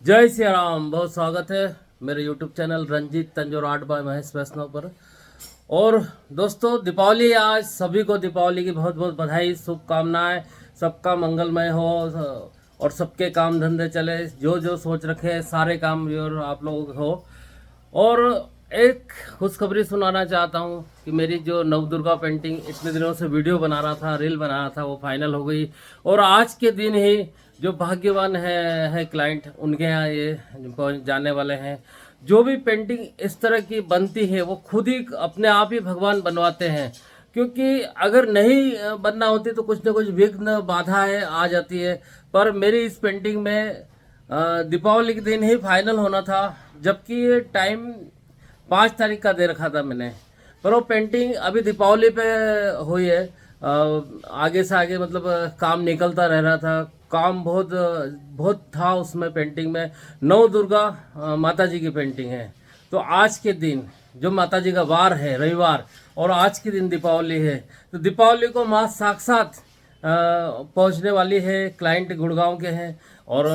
जय श्री राम। बहुत स्वागत है मेरे YouTube channel Ranjeet Tanjore art by Mahesh Vaishnav पर। और दोस्तों, दीपावली आज सभी को दीपावली की बहुत बहुत बधाई, शुभकामनाएं। सबका मंगलमय हो और सबके काम धंधे चले, जो जो सोच रखे सारे काम जो आप लोगों के हो। और एक खुशखबरी सुनाना चाहता हूँ कि मेरी जो नवदुर्गा पेंटिंग इतने दिनों से वीडियो बना रहा था, रील बना रहा था, वो फाइनल हो गई। और आज के दिन ही जो भाग्यवान है क्लाइंट, उनके यहाँ ये पहुँच जाने वाले हैं। जो भी पेंटिंग इस तरह की बनती है वो खुद ही अपने आप ही भगवान बनवाते हैं, क्योंकि अगर नहीं बनना होती तो कुछ ना कुछ विघ्न बाधा है आ जाती है। पर मेरी इस पेंटिंग में दीपावली के दिन ही फाइनल होना था, जबकि ये टाइम 5 तारीख का दे रखा था मैंने। पर वो पेंटिंग अभी दीपावली पे हुई है। आगे से आगे मतलब काम निकलता रह रहा था, काम बहुत बहुत था उसमें। पेंटिंग में नौ दुर्गा माता जी की पेंटिंग है। तो आज के दिन जो माता जी का वार है रविवार, और आज के दिन दीपावली है, तो दीपावली को माँ साक्षात पहुंचने वाली है। क्लाइंट गुड़गांव के हैं और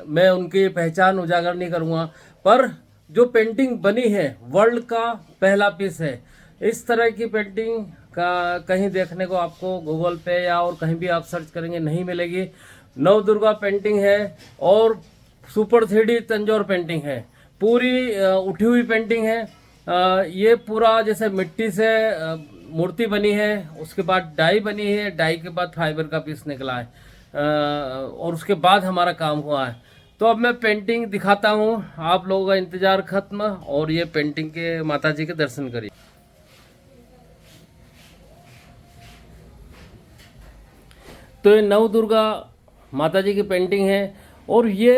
मैं उनकी पहचान उजागर नहीं करूँगा, पर जो पेंटिंग बनी है वर्ल्ड का पहला पीस है। इस तरह की पेंटिंग का कहीं देखने को आपको गूगल पे या और कहीं भी आप सर्च करेंगे नहीं मिलेगी। नव दुर्गा पेंटिंग है और सुपर 3D तंजौर पेंटिंग है। पूरी उठी हुई पेंटिंग है। ये पूरा जैसे मिट्टी से मूर्ति बनी है, उसके बाद डाई बनी है, डाई के बाद फाइबर का पीस निकला है और उसके बाद हमारा काम हुआ है। तो अब मैं पेंटिंग दिखाता हूँ, आप लोगों का इंतज़ार खत्म और ये पेंटिंग के माता जी के दर्शन करिए। तो ये नव दुर्गा माता जी की पेंटिंग है और ये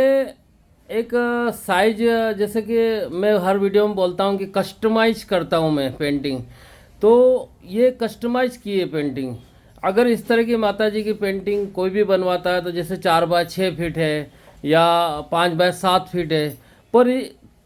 एक साइज, जैसे कि मैं हर वीडियो में बोलता हूँ कि कस्टमाइज करता हूँ मैं पेंटिंग, तो ये कस्टमाइज की है पेंटिंग। अगर इस तरह की माता जी की पेंटिंग कोई भी बनवाता है तो जैसे 4x6 फीट है या 5x7 फीट है, पर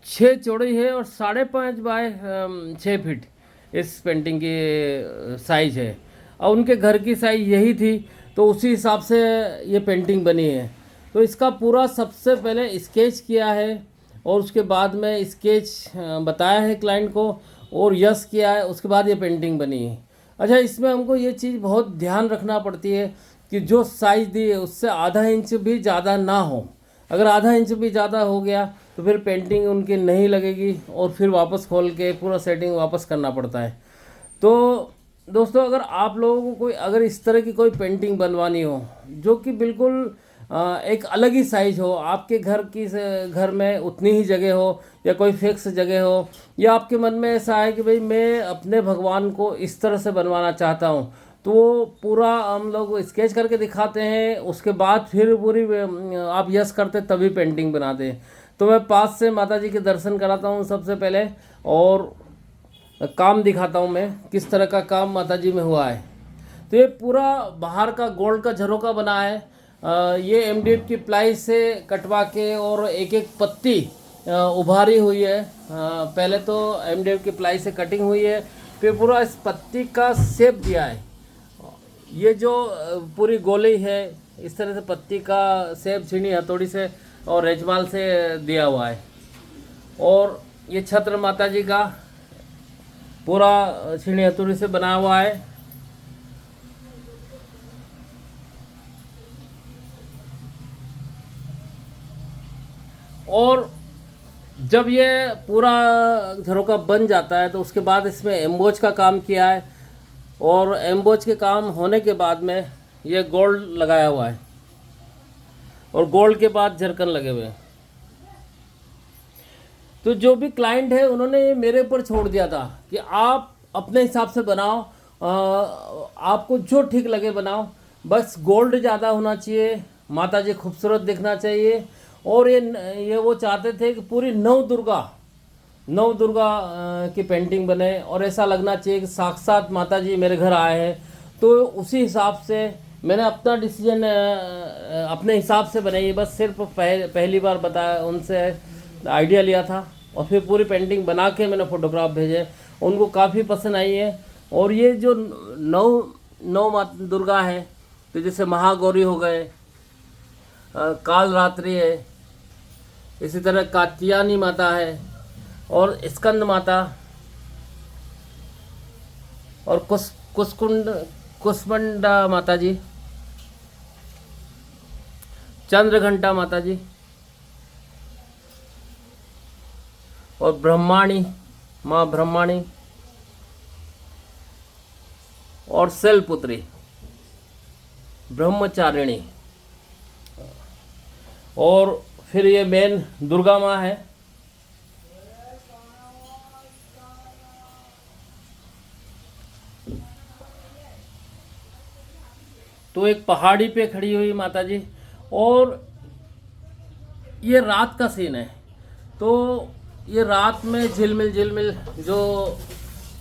6 चौड़ी है और 5.5x6 फीट इस पेंटिंग की साइज है। और उनके घर की साइज यही थी, तो उसी हिसाब से ये पेंटिंग बनी है। तो इसका पूरा सबसे पहले स्केच किया है और उसके बाद में स्केच बताया है क्लाइंट को और यस किया है, उसके बाद ये पेंटिंग बनी है। अच्छा, इसमें हमको ये चीज़ बहुत ध्यान रखना पड़ती है कि जो साइज़ दी है उससे आधा इंच भी ज़्यादा ना हो। अगर आधा इंच भी ज़्यादा हो गया तो फिर पेंटिंग उनकी नहीं लगेगी और फिर वापस खोल के पूरा सेटिंग वापस करना पड़ता है। तो दोस्तों, अगर आप लोगों को कोई अगर इस तरह की कोई पेंटिंग बनवानी हो जो कि बिल्कुल एक अलग ही साइज़ हो, आपके घर में उतनी ही जगह हो या कोई फिक्स जगह हो, या आपके मन में ऐसा है कि भाई मैं अपने भगवान को इस तरह से बनवाना चाहता हूँ, तो वो पूरा हम लोग स्केच करके दिखाते हैं। उसके बाद फिर पूरी आप यस करते तभी पेंटिंग बनाते हैं। तो मैं पास से माता जी के दर्शन कराता हूँ सबसे पहले और काम दिखाता हूँ मैं किस तरह का काम माता जी में हुआ है। तो ये पूरा बाहर का गोल्ड का झरोका बना है। ये MDF की प्लाई से कटवा के और एक एक पत्ती उभारी हुई है। पहले तो MDF की प्लाई से कटिंग हुई है, फिर पूरा इस पत्ती का शेप दिया है। ये जो पूरी गोली है, इस तरह से पत्ती का शेप छीनी हथौड़ी से और रेजमाल से दिया हुआ है। और ये छत्र माता जी का पूरा छीनी हथौड़ी से बना हुआ है। और जब ये पूरा झरोका बन जाता है तो उसके बाद इसमें एम्बोज का काम किया है और एम्बोज के काम होने के बाद में ये गोल्ड लगाया हुआ है और गोल्ड के बाद झरकन लगे हुए हैं। तो जो भी क्लाइंट है उन्होंने ये मेरे ऊपर छोड़ दिया था कि आप अपने हिसाब से बनाओ, आपको जो ठीक लगे बनाओ, बस गोल्ड ज़्यादा होना चाहिए, माता जी खूबसूरत दिखना चाहिए। और ये वो चाहते थे कि पूरी नव दुर्गा की पेंटिंग बने और ऐसा लगना चाहिए कि साक्षात माता जी मेरे घर आए हैं। तो उसी हिसाब से मैंने अपना डिसीजन अपने हिसाब से बनाई। बस सिर्फ पहली बार बताया, उनसे आइडिया लिया था और फिर पूरी पेंटिंग बना के मैंने फ़ोटोग्राफ भेजे, उनको काफ़ी पसंद आई है। और ये जो नौ माता दुर्गा है, तो जैसे महागौरी हो गए, काल रात्रि है, इसी तरह कात्यायनी माता है और स्कंद माता और कुष्मांडा माता जी, चंद्रघंटा माता जी और ब्रह्माणी, माँ ब्रह्माणी और शैलपुत्री ब्रह्मचारिणी। और फिर ये मेन दुर्गा माँ है। तो एक पहाड़ी पे खड़ी हुई माता जी। और ये रात का सीन है, तो ये रात में झिलमिल झिलमिल जो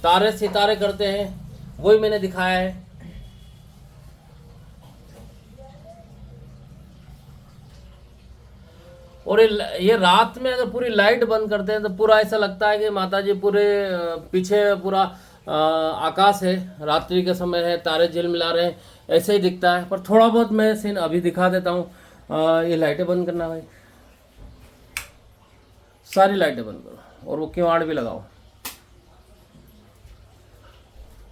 तारे सितारे करते हैं वही मैंने दिखाया है। और ये रात में अगर पूरी लाइट बंद करते हैं तो पूरा ऐसा लगता है कि माता जी पूरे पीछे पूरा आकाश है, रात्रि के समय है, तारे झिलमिला रहे हैं, ऐसे ही दिखता है। पर थोड़ा बहुत मैं सीन अभी दिखा देता हूँ। ये लाइटें बंद करना भाई, सारी लाइटें बंद करो और वो किवाड़ भी लगाओ।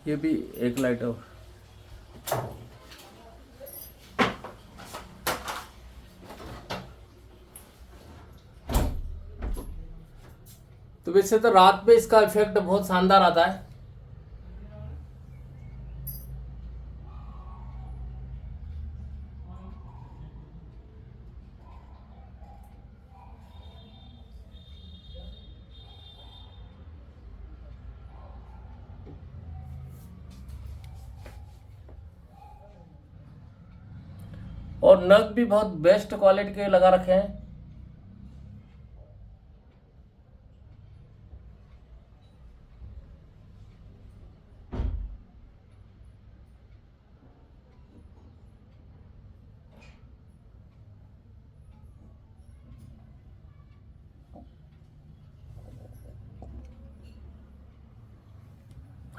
ये भी एक लाइट है। तो वैसे तो रात में इसका इफेक्ट बहुत शानदार आता है। और नग भी बहुत बेस्ट क्वालिटी के लगा रखे हैं।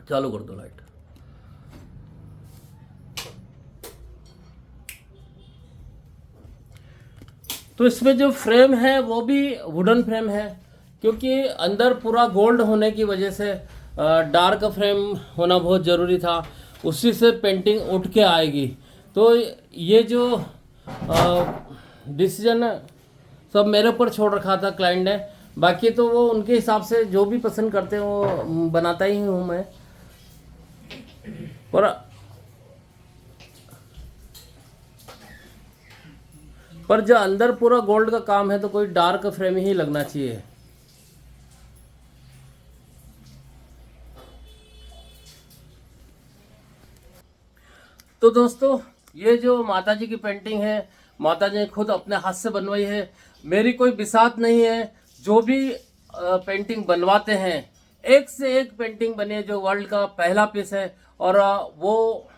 चालू कर दो लाइट। तो इसमें जो फ्रेम है वो भी वुडन फ्रेम है, क्योंकि अंदर पूरा गोल्ड होने की वजह से डार्क फ्रेम होना बहुत ज़रूरी था। उसी से पेंटिंग उठ के आएगी। तो ये जो डिसीजन सब मेरे ऊपर छोड़ रखा था क्लाइंट ने। बाकी तो वो उनके हिसाब से जो भी पसंद करते हैं वो बनाता ही हूँ मैं। पर जो अंदर पूरा गोल्ड का काम है तो कोई डार्क फ्रेम ही लगना चाहिए। तो दोस्तों, ये जो माता जी की पेंटिंग है, माता जी ने खुद अपने हाथ से बनवाई है। मेरी कोई बिसात नहीं है। जो भी पेंटिंग बनवाते हैं, एक से एक पेंटिंग बनी है जो वर्ल्ड का पहला पीस है। और वो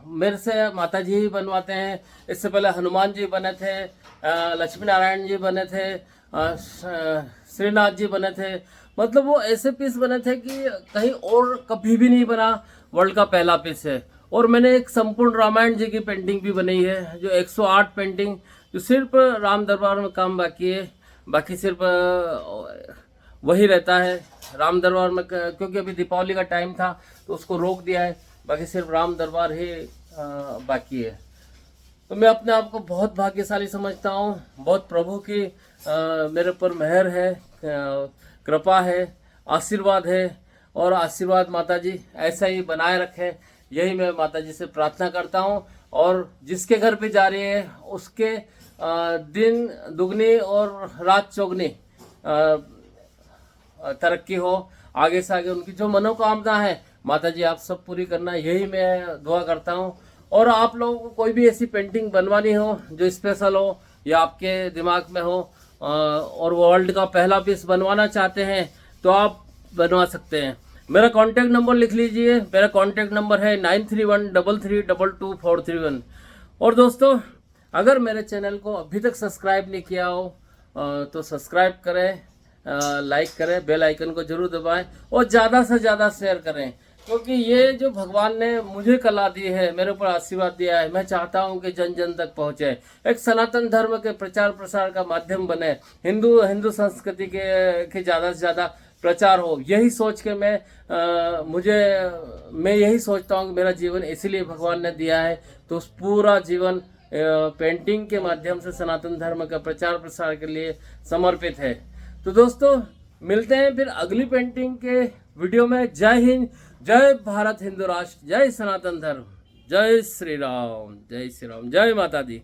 मेरे से माता जी ही बनवाते हैं। इससे पहले हनुमान जी बने थे, लक्ष्मी नारायण जी बने थे, श्रीनाथ जी बने थे। मतलब वो ऐसे पीस बने थे कि कहीं और कभी भी नहीं बना, वर्ल्ड का पहला पीस है। और मैंने एक संपूर्ण रामायण जी की पेंटिंग भी बनाई है, जो 108 पेंटिंग, जो सिर्फ राम दरबार में काम बाकी है। बाकी सिर्फ वही रहता है राम दरबार में, क्योंकि अभी दीपावली का टाइम था तो उसको रोक दिया है। बाकी सिर्फ राम दरबार ही बाकी है। तो मैं अपने आप को बहुत भाग्यशाली समझता हूँ। बहुत प्रभु की मेरे ऊपर मेहर है, कृपा है, आशीर्वाद है। और आशीर्वाद माता जी ऐसा ही बनाए रखे, यही मैं माता जी से प्रार्थना करता हूँ। और जिसके घर पे जा रही है उसके दिन दुगनी और रात चौगनी तरक्की हो, आगे से आगे उनकी जो मनोकामना है माता जी आप सब पूरी करना, यही मैं दुआ करता हूँ। और आप लोगों को कोई भी ऐसी पेंटिंग बनवानी हो जो स्पेशल हो या आपके दिमाग में हो और वर्ल्ड का पहला पीस बनवाना चाहते हैं तो आप बनवा सकते हैं। मेरा कांटेक्ट नंबर लिख लीजिए। मेरा कांटेक्ट नंबर है 9313322431। और दोस्तों, अगर मेरे चैनल को अभी तक सब्सक्राइब नहीं किया हो तो सब्सक्राइब करें, लाइक करें, बेल आइकन को जरूर दबाएं और ज़्यादा से ज़्यादा शेयर करें, क्योंकि ये जो भगवान ने मुझे कला दी है, मेरे ऊपर आशीर्वाद दिया है, मैं चाहता हूँ कि जन जन तक पहुँचे, एक सनातन धर्म के प्रचार प्रसार का माध्यम बने, हिंदू संस्कृति के ज़्यादा से ज़्यादा प्रचार हो। यही सोच के मैं यही सोचता हूँ कि मेरा जीवन इसीलिए भगवान ने दिया है, तो उस पूरा जीवन पेंटिंग के माध्यम से सनातन धर्म का प्रचार प्रसार के लिए समर्पित है। तो दोस्तों मिलते हैं फिर अगली पेंटिंग के वीडियो में। जय हिंद, जय भारत हिंदू राष्ट्र, जय सनातन धर्म, जय श्री राम, जय श्री राम, जय माता दी।